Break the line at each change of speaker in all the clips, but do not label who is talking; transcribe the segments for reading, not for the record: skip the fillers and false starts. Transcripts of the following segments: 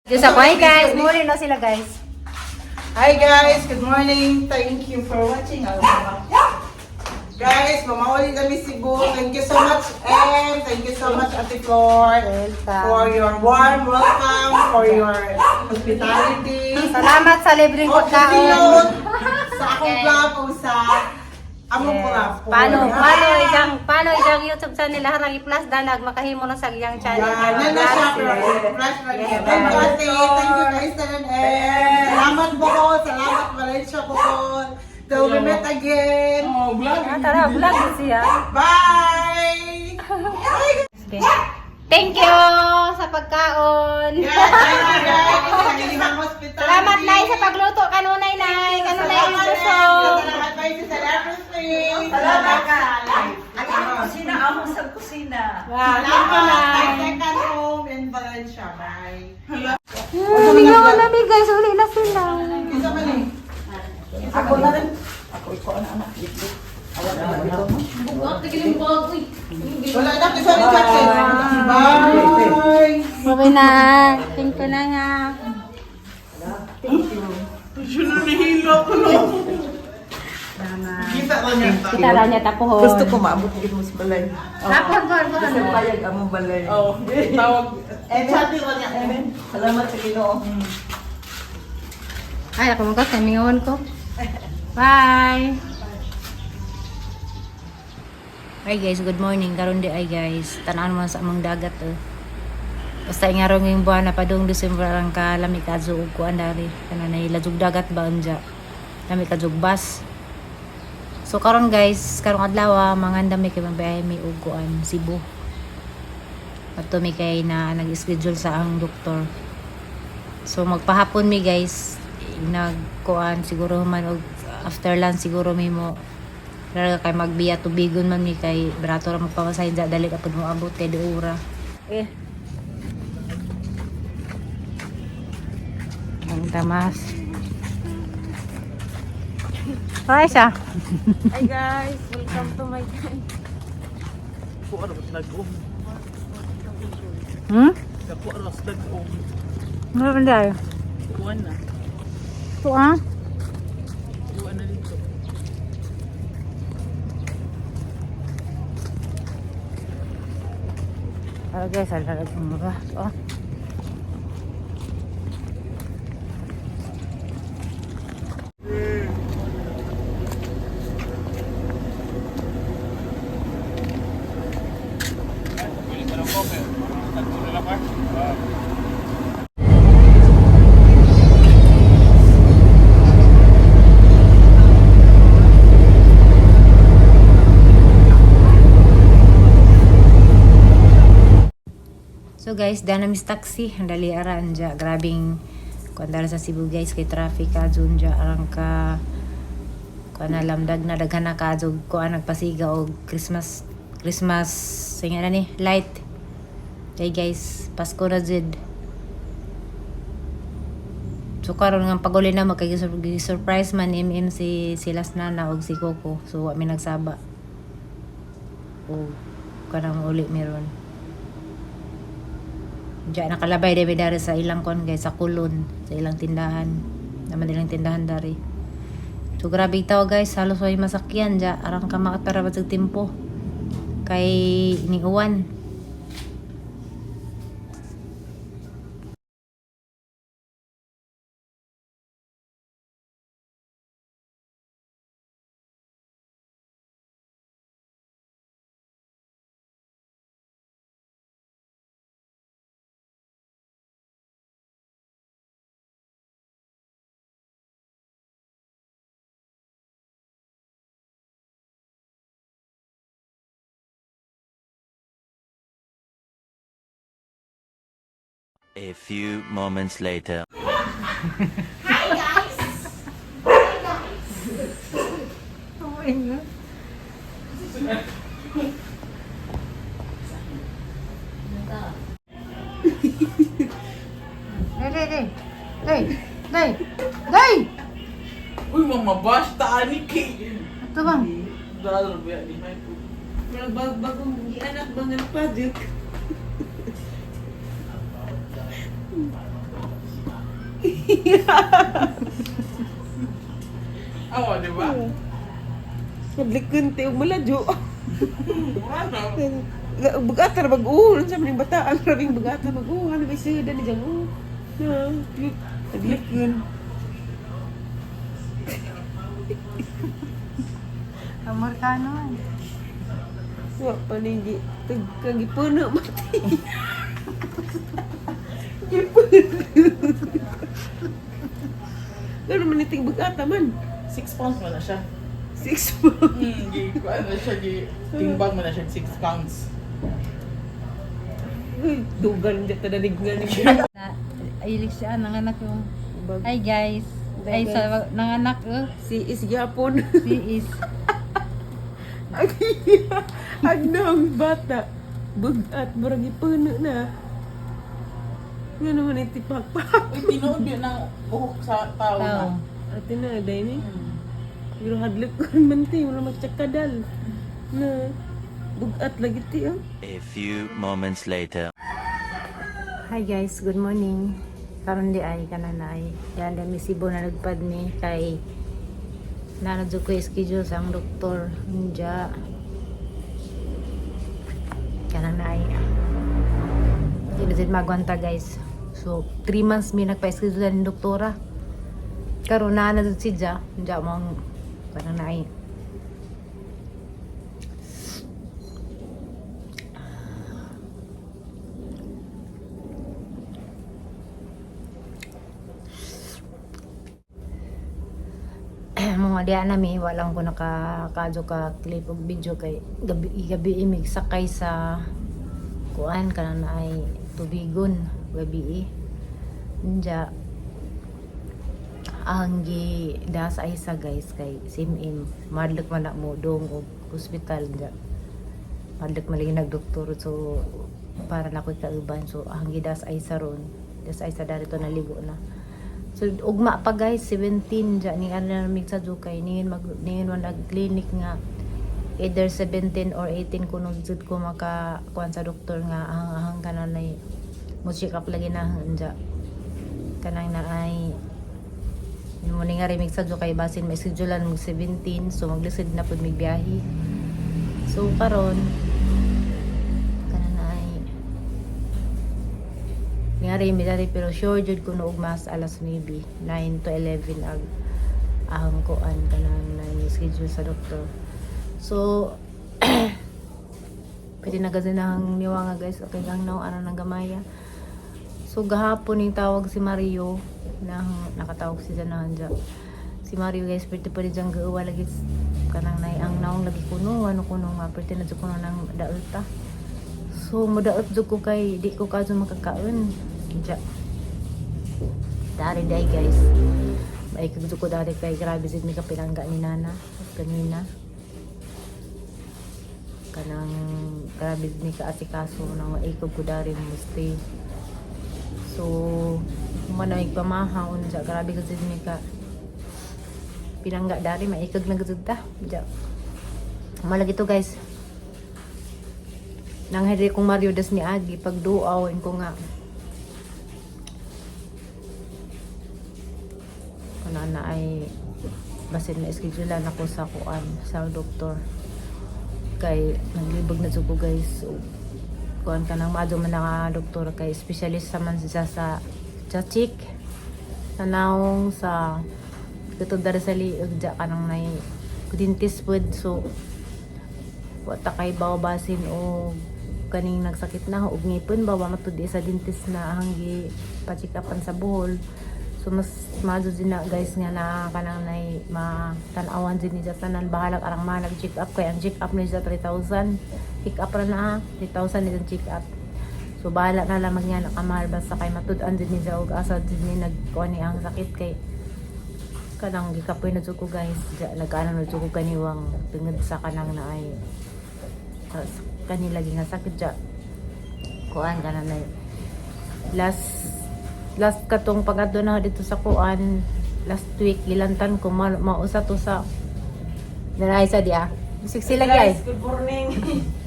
Diyos ako. Hi guys, muli na sila guys.
Hi guys, good morning. Thank you for watching. Guys, mamawali kami Cebu. Thank you so much and thank you so much Ate Flor for your warm welcome, for your hospitality.
Salamat sa libreng
Oh,
pagkaon.
sa akong vlog o sa among vlog.
Paano ijang YouTube channel harang i-plus danag makahimo na sa iyang channel.
Yan, na siya. Flash lang yan. Thank you Ate. Thank you guys. Salamat po ko. Salamat Valencia po ko. Till we meet again.
Tara, vlog din siya.
Bye!
Okay. Thank you sa pagkaon.
Yes, thank you guys. Sa Limang Hospital.
Salamat Nay sa pagluto kanunay Nay. Kanunay ang gusto.
Salamat kayo sa celebrity.
Salamat ka. Kusina ako sa kusina.
Wow, thank you
Salamat.
Nay.
My second home in Valencia. Bye.
Mingaw na guys, uli na sila.
Isa man eh.
Ako na rin. Ako ikaw ang anak. Awat na ito mo.
Wala na. Isa rin chat. Bye.
Okay na. Thank you na nga.
Sino nahilo ko lang? Kita lang yan.
Kita lang niya tapuhon.
Gusto ko maabot dito sa balay.
Tapon.
Kasi payag ang mong balay.
Oh, tawag. Chat lang yan.
Salamat sa Ginoo.
Ay, ako mga kasi mingawan ko. Bye! Hi guys, good morning. Karon di ay guys. Tanaan mo sa among dagat Basta nga ron yung buwan na padung December ang kalami kadyo ug kuan dari. Kana na ilajug dagat ba unja. Lami kadyo bus. So karon guys, karong adlaw manganda mi kay mabiyahe mi ug kuan Cebu. Ato mi kay na nag-schedule sa ang doktor. So magpahapon mi guys. Nagkuan siguro man og after lunch siguro may mo talaga kay magbiya tubigon man ni kay barato ra magpamasahin sa dali kapag mo abot kay duura ang tamas. Hi siya.
Hi guys, welcome to my channel.
Kuha na mas nag-um. Kakuha na mas nag-um.
Ano ba dahil?
Kuha na.
Ito
Kuha na dito.
guys, alalag mo ba? So guys, danamis taxi, dali ara anja, grabing kuandara sa Cebu guys kay traffic adun ja arang ka kuan lamdag na daghan na kadto kuan nagpasiga og Christmas singa na ni light. Kay guys, Pasko na jud. So karon nga paguli na surprise man si Silas Nana og si Coco. So wa mi nagsaba. O kanang uli meron. Diyan nakalabay dari sa ilang kon guys sa kulon, sa ilang tindahan. Naman ilang tindahan dari. So grabe itaw guys, halos way masakyan diya arang ka makatara ba sa tempo. Kay ni uwan.
A few moments later.
Day!
Uy, mga basta ani kay.
Ito bang?
Dalo biya di may.
Bagong anak mga project.
Awa, di ba?
Naglikon tayo maladyo.
Ano?
Bagata na mag-uul. Sa maning bata, ang rabing bagata mag-uul. Ano ba siya ni dyan? Naglikon.
Amerikano.
Wa panigi. Kagipuno mati. Gano'n man iting bagata man.
6 pounds mo na siya.
6 months.
Ano siya, timbang mo na siya 6 pounds.
Uy, dugan dyan tanalig nga ni
Ay, siya, nanganak yung...
Bag.
Hi guys. Ay, sa nanganak
Si is gyapon.
si is.
Agnang bata. Bugat, murag ipuno na. Nga naman itipakpak.
Uy, tinood yun ng buhok sa tao
Tao.
na.
Ate na, day ni. Pero hadlok ko man ti, wala magtsakadal. Na, bugat lagi ti ah.
A few moments later.
Hi guys, good morning. Karon di ay kananay. Yan dami sibo na nagpad ni kay nanadyo ko yung schedule sa ang doktor. Hinja. Kananay. Hindi na din magwanta guys. So, 3 months may nagpa-schedule ng doktora. Karon na nanadyo si Ja. Hinja mo ang kananay. Mga diyan nami walang ko nakakadyo ka clip og video kay gabi imig sakay sa kuan kana na ay tubigon gabi Inja ang gi das ay sa guys kay simin madlek man na mo dong og hospital ja madlek malinag doktor so para na ko'y kauban so ang gi das ay sa ron das ay sa darito naligo na. So ugma pa guys 17 dyan ni ano mig sa Jukay ningin man nag-clinic nga either 17 or 18 kuno jud ko maka kuan sa doktor nga ahang kananay mo check up lagi na hanja kanang na ay mo ni nga remig sa Jukay basin may schedulean mo 17 so maglisod na pud mig biyahe. So karon nga rin midari pero sure jud ko no mas alas 9 to 11 ag ahang kuan kanang na schedule sa doktor. So pwede na gazin ang niwa nga guys okay gang now ano nang gamaya. So gahapon ning tawag si Mario na nakatawag si Jananja. Si Mario guys pwede pa rin diyang gaawa lagi kanang nay ang naong lagi kuno ano kuno nga pwede na jud kuno nang daulta. So mudaot jud ko kay di ko kadto makakaon. Ja. Dari day guys. May kagdo ko dari kay grabe jud mi ka pinangga ni nana kanina. Kanang grabe ni ka asikaso nang maikog ko dari mo stay. So manay pamahon ja grabe jud mi ka pinangga dari maikog na gud ta. Ja. Malagi to guys. Nang hindi kong Mario das ni Agi pag duawin ko nga na ay basin na schedule na ako sa kuan sa doktor kay naglibog na jud ko guys so, kuan ka nang maadyo man nga doktor kay specialist man siya sa check sa naong sa katong dari sa liog ja kanang nay dentist food so wata kay basin o kaning nagsakit na og ngipon bawa matudi sa dentist na hanggi pa-check upan sa buhol. So mas maado din na guys nga na kanang nay matanawan din niya tanan bahalag arang manag check up kay ang check up niya 3,000 pick up ra na 3,000 ni check up. So bahala na lang nga nakamahal basta kay matud-an din niya og asa din ni nagkuan ni ang sakit kay kanang gikapoy na jud ko guys nag-ano na jud ko kaniwang tungod sa kanang na ay kanila lagi nga sakit ja kuan kana na last katong pag-adto na dito sa kuan last week gilantan ko mausa to sa nanay sa dia siksi lagi ay
Good morning.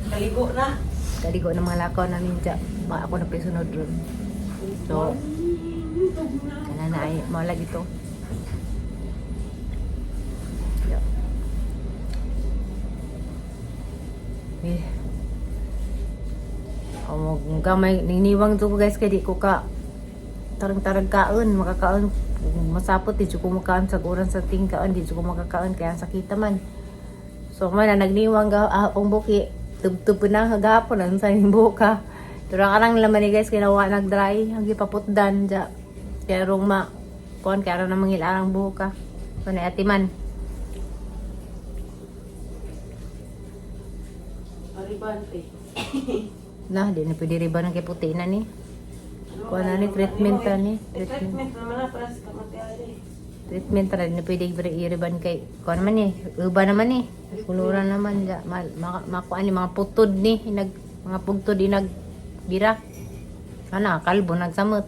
Kaligo na.
kaligo ng mga lakaw namin ja ako na pisunod ron so kana na Ay, malag ito. Yeah. Eh. Kung gamay, niniwang to ko guys, kaya di ko ka tarang-tarang kaon, makakaon. Masapot, di ko makaon sa kuran sa tingkaon, di ko makakaon, kaya sakita man. So, man, nagniwang akong buki, tub-tub na kagapon, ang sa buka. Pero ka lang laman ni guys, kinawa nag-dry, hagi paputdan, dya. Kaya rong kuhan, kaya rin namang ilarang buka. So, na atiman.
Aribante.
Nah, di na pwede riba ng kiputi na ni. Kuha na ni, treatment na ni.
Treatment naman na para sa kamatiari.
Treatment na ni, pwede i-riban kay, kuha naman ni, uba naman ni. Kuluran naman, dya. Makuha ni, mga putod ni, mga pugtod bira. Sana, kalbo, nagsamot.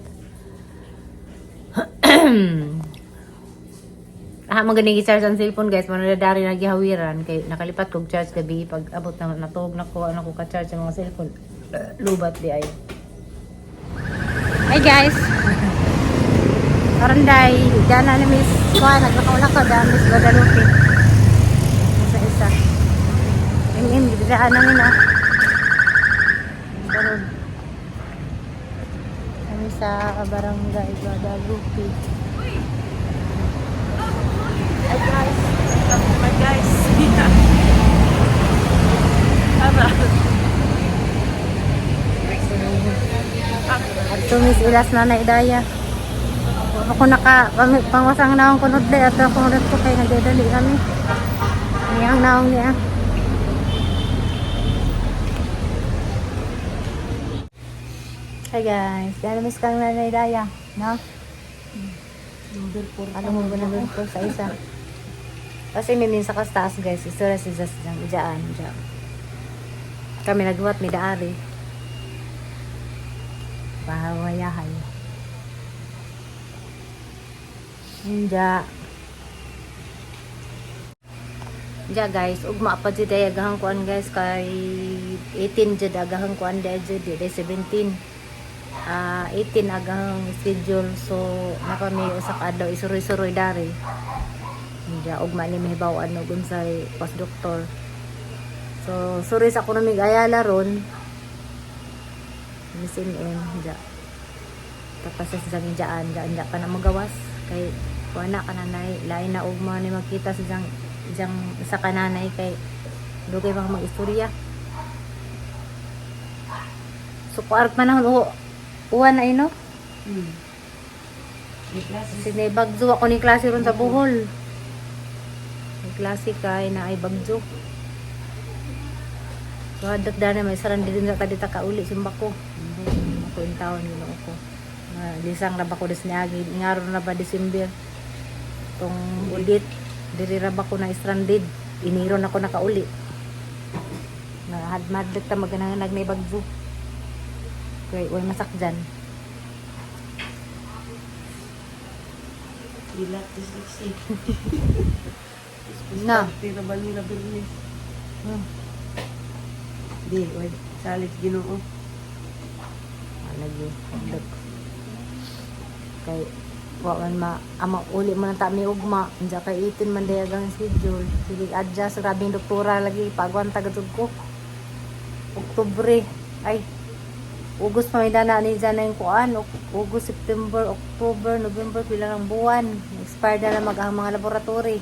Magaling i-charge ang cellphone guys, manadari na gihawiran kay nakalipat kog charge gabi pag abot na natog na ko ano ko ka-charge sa mga cellphone. Lubat di ay. Hi guys. Karanday, dana na miss ko nagkakaula ko da miss Guadalupe. Isa. Ingin bidaan namin na. Karod. Kami sa barangay Guadalupe.
Hi guys. Hi guys. Ara.
At tumis ilas na naidaya. Ako pangwasang naong kunod day at ako kunod ko kay nagdadali kami. Niyang naong niya. Hi guys, dahil miss kang na naidaya, no? Ano mo ba na ko sa isa? Kasi may minsan ka taas guys, isura si Just dyan. Kami nagbuhat, may daari. Pahawayahay. Diya guys, ugma pa dyan ay agahang kuan guys, kay 18 dyan agahang kuan dyan 17. 18 agahang schedule, so nakami usak adlaw isuroy-suroy dari. Diya ugma ni mahibawan no unsay pas doktor. So sorry sa kuno mig ayala ron. Misin diya. Tapos sa dyan pa na magawas kay kuana kananay lain na ugma ni makita sa dyan sa kananay kay dugay bang mag-istorya. So kuart man ang uwan na ino. Sige, bagjo ako ni klase ron sa Bohol. May klase kay na ay bagjo. So, dagdana may saran din sa kadita kauli simba ko. Ako yung taon yun ako. Lisang raba ko des niagi. Ngaron na ba December. Tong udit. Diri raba ko na stranded. Iniron ako na kauli. Hadmadlik ta magananag may bagjo. Okay, way masak dyan.
Dilat dyslexia.
Na.
Tira ba nila bilni? Di, way salit Ginoo.
Lagi. Kay wawan ama uli mo nang tami ugma. Diya kay 18 man dayagang schedule. Sige, adjust rabing doktora lagi pagwan tagadug ko. Oktubre. Ay, August pa may dana ni dyan na yung kuan. August, September, October, November, pila ng buwan. Expired na lang ang mga laboratory.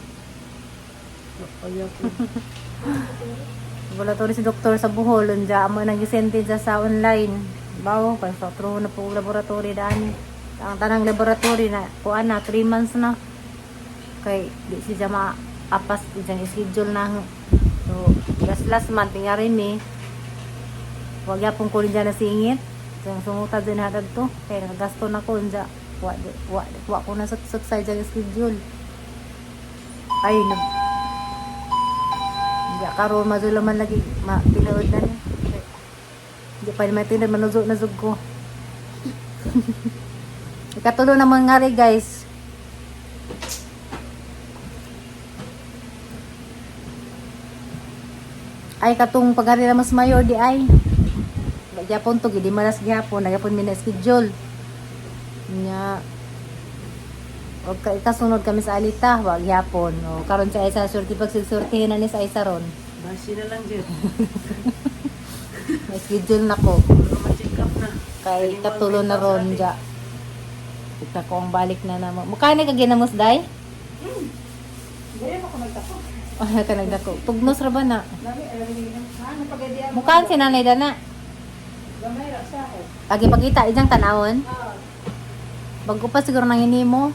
Laboratory si doktor sa Bohol. Diyan mo nag-sentence sa online. Bawo, sa true na po laboratory daan. Ang tanang laboratory na kuan na 3 months na. Kay di siya ma-apas dyan schedule na. So, last month nga rin eh. Wag yapon ko rin dyan nasingit. Yung sumutad din hatag to. Kaya nagasto na ko dyan. Wa ko na sut sa dyan schedule. Ay, Diya karoon mazulaman lagi. Tinood na niya. Hindi pa naman tinad manuzog ko. Ikatulo naman nga rin guys. Ay katong pagari na mas mayor di ay. Gyapon to gidi malas gyapon nagapon mi na schedule. Nya Og kasunod kami sa alita, wag yapon. O karon sa isa surti pag sigsurtihin na ni sa isa ron.
Basi na lang dyan.
May schedule na ko.
Pero ma-check up na.
Kay katulo na ron dya. Kita ko ang balik na namo. Mukha na kaginamos day?
Ganyan ako nagtako.
Ah, ka nagdako. Tugnos ra ba na?
Dami, alam niyo, ano pagadian?
Mukhaan si Nanay Dana.
Gamay ra sa ako.
Lagi pagkita ijang tanawon. Bago pa siguro nang hinimo.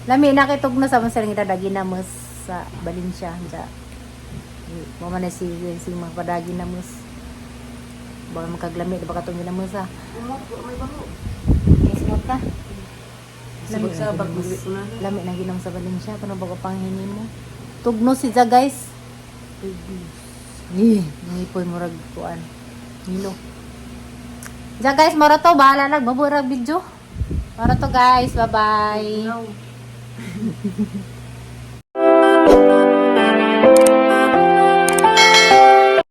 Lami na kay tugnos sa mga dadagi na mus sa Valencia dya. Mo man na si mga padagi na mus. Baka makaglami di ba katong ginamos ah.
May bango.
Yes mo ta.
Sabag-sabag.
Lami na ginom sa Valencia paano bago pang hinimo. Tugnos si guys. Ngipoy mo rag kuan. Nilo. Ja guys, mara to bahala nag maburag video. Mara to guys, bye-bye.
No.